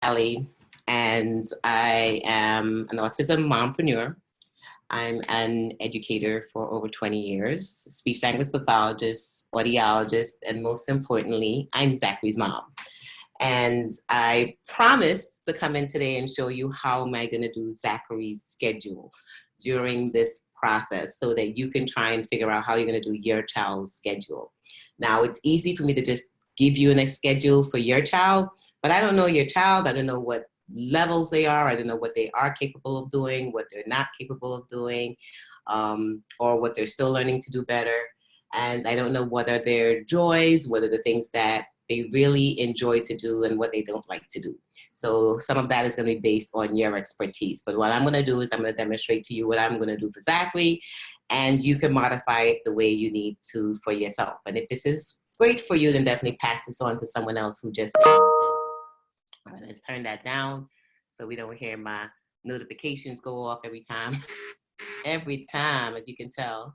Ellie, and I am an autism mompreneur. I'm an educator for over 20 years, speech language pathologist, audiologist, and most importantly, I'm Zachary's mom. And I promised to come in today and show you how am I going to do Zachary's schedule during this process so that you can try and figure out how you're going to do your child's schedule. Now, it's easy for me to just give you a schedule for your child, but I don't know your child. I don't know what levels they are. I don't know what they are capable of doing, what they're not capable of doing, or what they're still learning to do better. And I don't know what are their joys, what are the things that they really enjoy to do and what they don't like to do. So some of that is going to be based on your expertise. But what I'm going to do is I'm going to demonstrate to you what I'm going to do for Zachary, and you can modify it the way you need to for yourself. And if this is great for you, then definitely pass this on to someone else who just made this. All right, let's turn that down so we don't hear my notifications go off every time. Every time, as you can tell,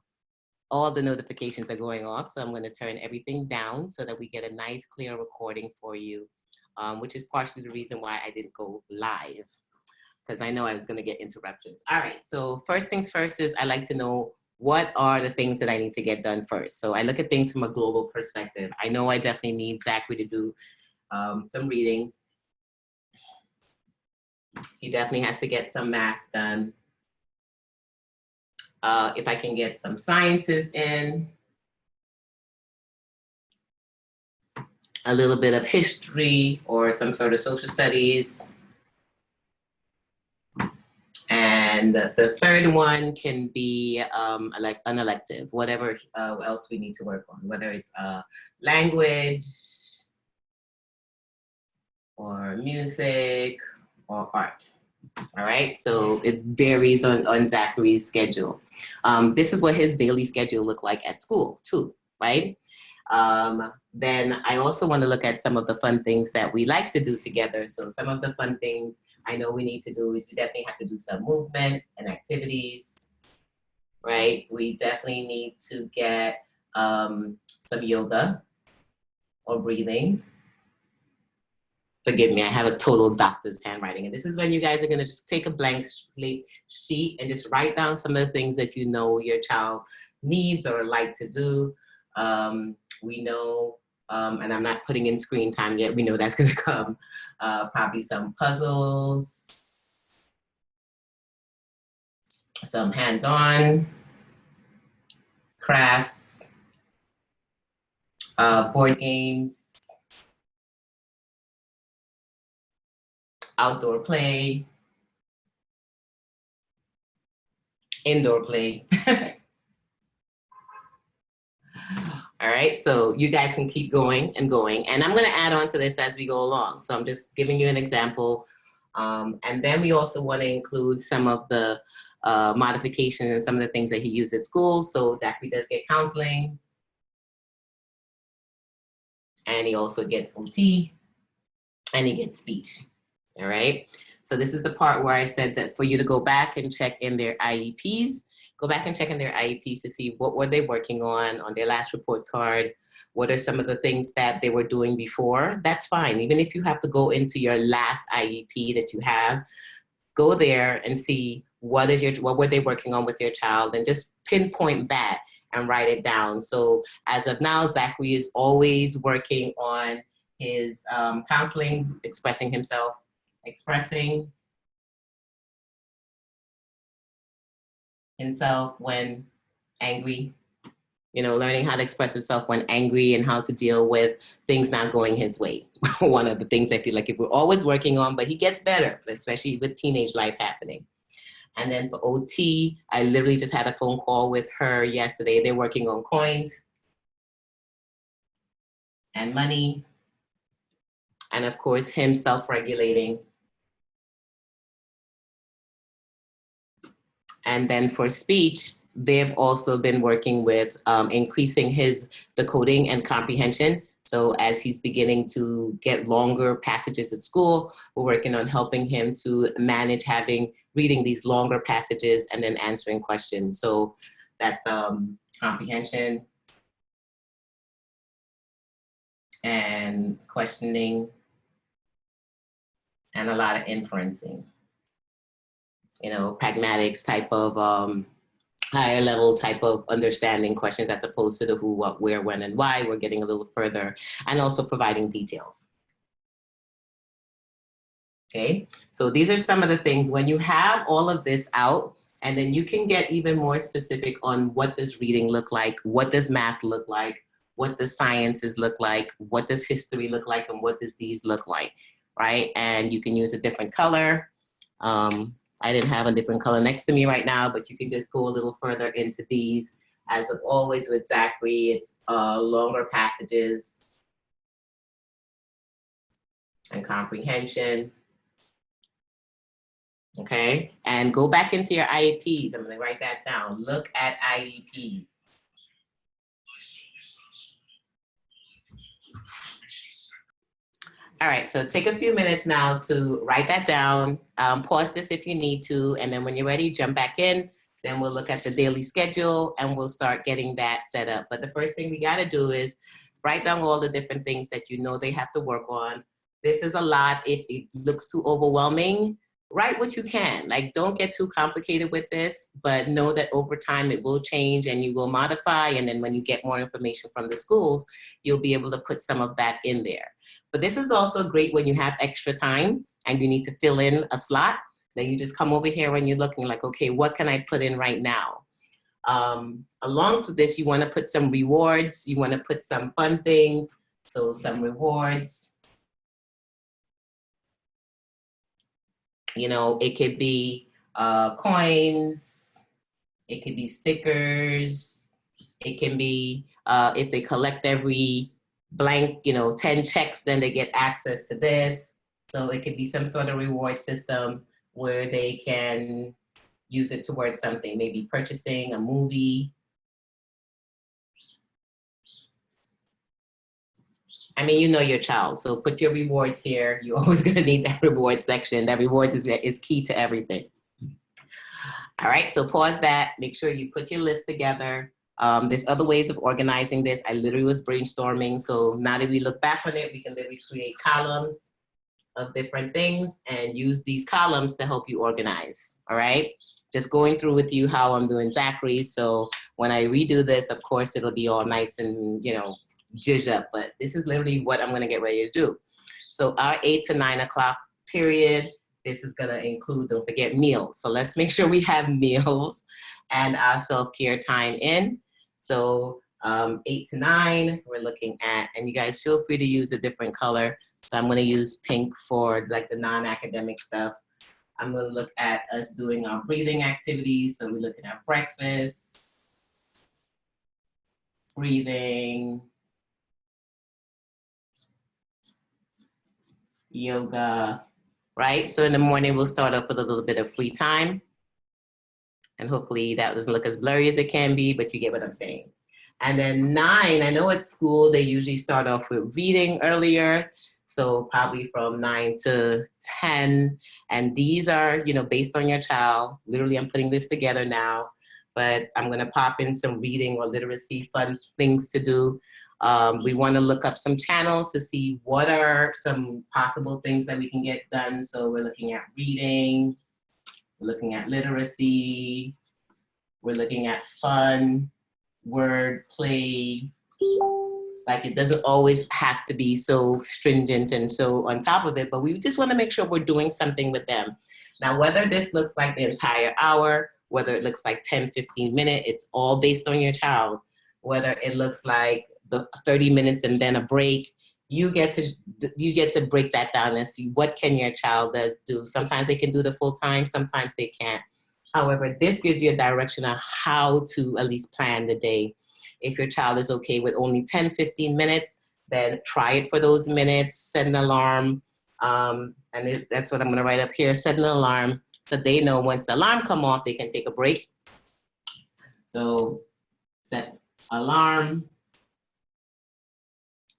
all the notifications are going off. So I'm going to turn everything down so that we get a nice, clear recording for you, which is partially the reason why I didn't go live, because I know I was going to get interruptions. All right, so first things first is I like to know what are the things that I need to get done first. So I look at things from a global perspective. I know I definitely need Zachary to do some reading. He definitely has to get some math done. If I can get some sciences in, a little bit of history or some sort of social studies. And the third one can be like an elective, whatever else we need to work on, whether it's language or music or art. All right, so it varies on Zachary's schedule. This is what his daily schedule looked like at school too, right? Then I also want to look at some of the fun things that we like to do together. So some of the fun things I know we need to do is we definitely have to do some movement and activities, right? We definitely need to get some yoga or breathing. Forgive me, I have a total doctor's handwriting. And this is when you guys are gonna just take a blank slate sheet and just write down some of the things that you know your child needs or like to do. We know, and I'm not putting in screen time yet, we know that's gonna come. Probably some puzzles, some hands-on crafts, board games, outdoor play, indoor play. All right, so you guys can keep going and going. And I'm gonna add on to this as we go along. So I'm just giving you an example. And then we also wanna include some of the modifications and some of the things that he used at school. So Zachary does get counseling. And he also gets OT, and he gets speech. All right, so this is the part where I said that for you to go back and check in their IEPs, go back and check in their IEPs to see what were they working on their last report card, what are some of the things that they were doing before. That's fine, even if you have to go into your last IEP that you have, go there and see what were they working on with your child, and just pinpoint that and write it down. So as of now, Zachary is always working on his counseling, expressing himself, expressing himself when angry, you know, learning how to express himself when angry and how to deal with things not going his way. One of the things I feel like we're always working on, but he gets better, especially with teenage life happening. And then for OT, I literally just had a phone call with her yesterday. They're working on coins and money, and of course, him self-regulating. And then for speech, they've also been working with increasing his decoding and comprehension. So as he's beginning to get longer passages at school, we're working on helping him to manage reading these longer passages and then answering questions. So that's comprehension and questioning and a lot of inferencing. You know, pragmatics type of higher level type of understanding questions as opposed to the who, what, where, when, and why. We're getting a little further, and also providing details. Okay, so these are some of the things when you have all of this out, and then you can get even more specific on what does reading look like, what does math look like, what does sciences look like, what does history look like, and what does these look like, right? And you can use a different color. I didn't have a different color next to me right now, but you can just go a little further into these. As always with Zachary, it's longer passages and comprehension. Okay, and go back into your IEPs. I'm going to write that down. Look at IEPs. All right, so take a few minutes now to write that down. Pause this if you need to, and then when you're ready, jump back in. Then we'll look at the daily schedule and we'll start getting that set up. But the first thing we got to do is write down all the different things that you know they have to work on. This is a lot. If it looks too overwhelming, write what you can. Like, don't get too complicated with this, but know that over time it will change and you will modify. And then when you get more information from the schools, you'll be able to put some of that in there. But this is also great when you have extra time and you need to fill in a slot. Then you just come over here when you're looking like, okay, what can I put in right now? Along with this, you want to put some rewards. You want to put some fun things. So some rewards. You know, it could be coins. It could be stickers. It can be if they collect every blank, 10 checks, then they get access to this. So it could be some sort of reward system where they can use it towards something, maybe purchasing a movie. I mean, you know your child, so put your rewards here. You're always gonna need that reward section. That rewards is key to everything. All right, so pause that. Make sure you put your list together. There's other ways of organizing this. I literally was brainstorming. So now that we look back on it, we can literally create columns of different things and use these columns to help you organize. All right, just going through with you how I'm doing Zachary. So when I redo this, of course, it'll be all nice and, zhuzh up, but this is literally what I'm gonna get ready to do. So our 8 to 9 o'clock period, this is gonna include, don't forget, meals. So let's make sure we have meals and our self-care time in. So 8 to 9, we're looking at, and you guys feel free to use a different color. So I'm gonna use pink for like the non-academic stuff. I'm gonna look at us doing our breathing activities. So we're looking at breakfast, breathing, yoga, right? So in the morning, we'll start off with a little bit of free time. And hopefully that doesn't look as blurry as it can be, but you get what I'm saying. And then 9, I know at school, they usually start off with reading earlier. So probably from 9 to 10. And these are, based on your child. Literally, I'm putting this together now, but I'm gonna pop in some reading or literacy fun things to do. We want to look up some channels to see what are some possible things that we can get done. So we're looking at reading, we're looking at literacy, we're looking at fun, word play. Like, it doesn't always have to be so stringent and so on top of it, but we just want to make sure we're doing something with them. Now, whether this looks like the entire hour, whether it looks like 10, 15 minutes, it's all based on your child. Whether it looks like the 30 minutes and then a break, you get to break that down and see what can your child do. Sometimes they can do the full time, sometimes they can't. However, this gives you a direction on how to at least plan the day. If your child is okay with only 10, 15 minutes, then try it for those minutes, set an alarm. And that's what I'm gonna write up here, set an alarm so they know once the alarm come off, they can take a break. So set alarm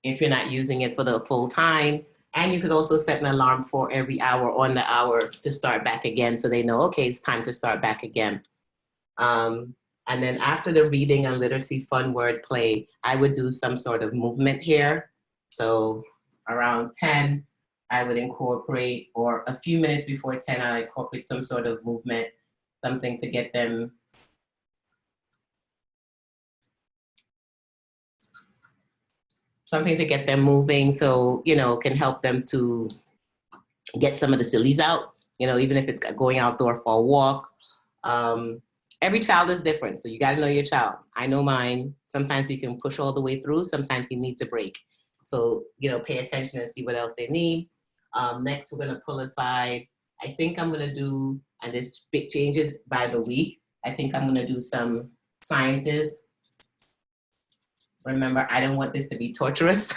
if you're not using it for the full time. And you could also set an alarm for every hour on the hour to start back again so they know, okay, it's time to start back again. And then after the reading and literacy fun word play, I would do some sort of movement here. So around 10, I would incorporate, or a few minutes before 10, I incorporate some sort of movement, something to get them moving, so, you know, can help them to get some of the sillies out, you know, even if it's going outdoor for a walk. Every child is different, so you got to know your child. I know mine. Sometimes he can push all the way through. Sometimes he needs a break. So, you know, pay attention and see what else they need. Next, we're going to pull aside. I think I'm going to do, and this big changes by the week, I think I'm going to do some sciences. Remember, I don't want this to be torturous.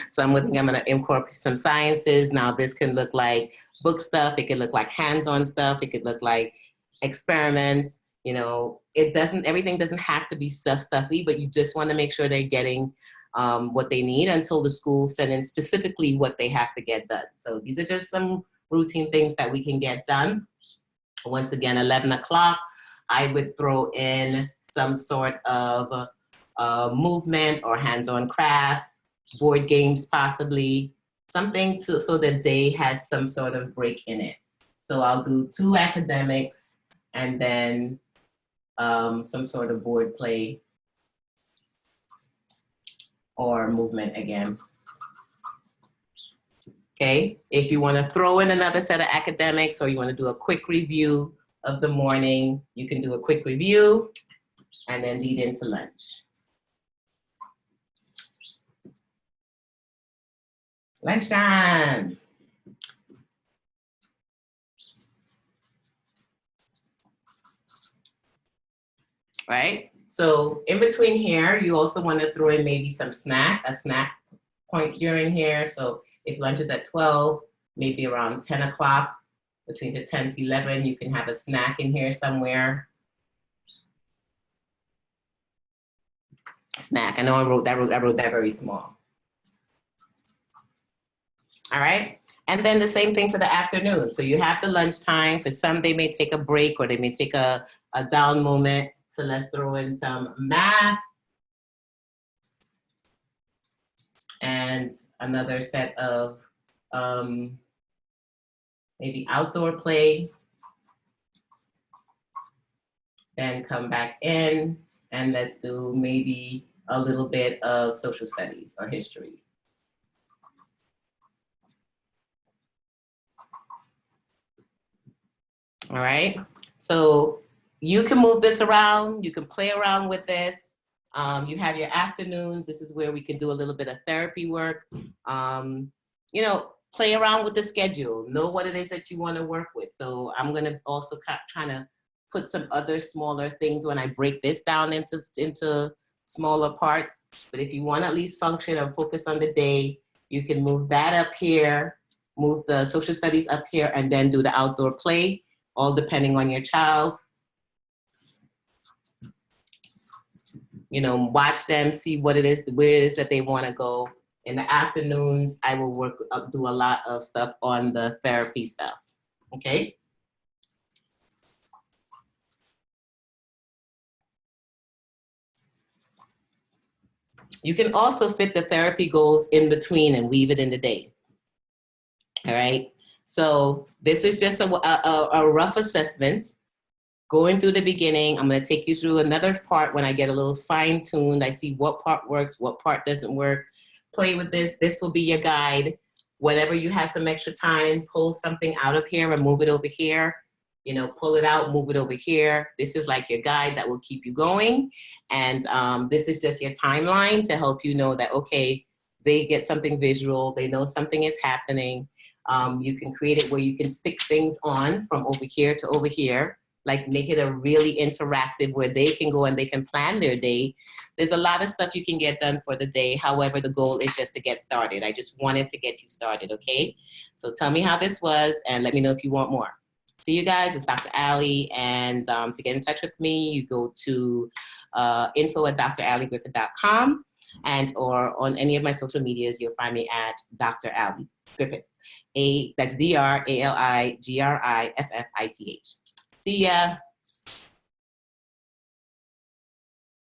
So I'm going to incorporate some sciences. Now, this can look like book stuff. It could look like hands-on stuff. It could look like experiments. You know, everything doesn't have to be stuffy, but you just want to make sure they're getting what they need until the school sends in specifically what they have to get done. So these are just some routine things that we can get done. Once again, 11 o'clock, I would throw in some sort of movement or hands-on craft, board games possibly, something so the day has some sort of break in it. So I'll do 2 academics and then some sort of board play or movement again. Okay, if you want to throw in another set of academics or you want to do a quick review of the morning, you can do a quick review and then lead into lunch. Lunchtime. Right? So in between here, you also want to throw in maybe a snack point during here. So if lunch is at 12, maybe around 10 o'clock, between the 10 to 11, you can have a snack in here somewhere. Snack, I know I wrote that very small. All right, and then the same thing for the afternoon. So you have the lunchtime. For some, they may take a break or they may take a down moment. So let's throw in some math and another set of maybe outdoor play. Then come back in and let's do maybe a little bit of social studies or history. All right, so you can move this around, you can play around with this. You have your afternoons. This is where we can do a little bit of therapy work. You know, play around with the schedule, know what it is that you want to work with. So I'm going to also try to put some other smaller things when I break this down into smaller parts. But if you want to at least function or focus on the day, you can move that up here, move the social studies up here, and then do the outdoor play, all depending on your child. You know, watch them, see what it is, where it is that they want to go. In the afternoons, I will do a lot of stuff on the therapy stuff, okay? You can also fit the therapy goals in between and weave it in the day, all right? So this is just a rough assessment. Going through the beginning, I'm going to take you through another part when I get a little fine-tuned. I see what part works, what part doesn't work. Play with this. This will be your guide. Whenever you have some extra time, pull something out of here and move it over here. You know, pull it out, move it over here. This is like your guide that will keep you going. And this is just your timeline to help you know that, okay, they get something visual. They know something is happening. You can create it where you can stick things on from over here to over here. Like make it a really interactive where they can go and they can plan their day. There's a lot of stuff you can get done for the day. However, the goal is just to get started. I just wanted to get you started, okay? So tell me how this was and let me know if you want more. See you guys, it's Dr. Ali. And to get in touch with me, you go to info@dralligriffith.com and or on any of my social medias, you'll find me at Dr. Ali Griffith. That's DrAligriffith. See ya.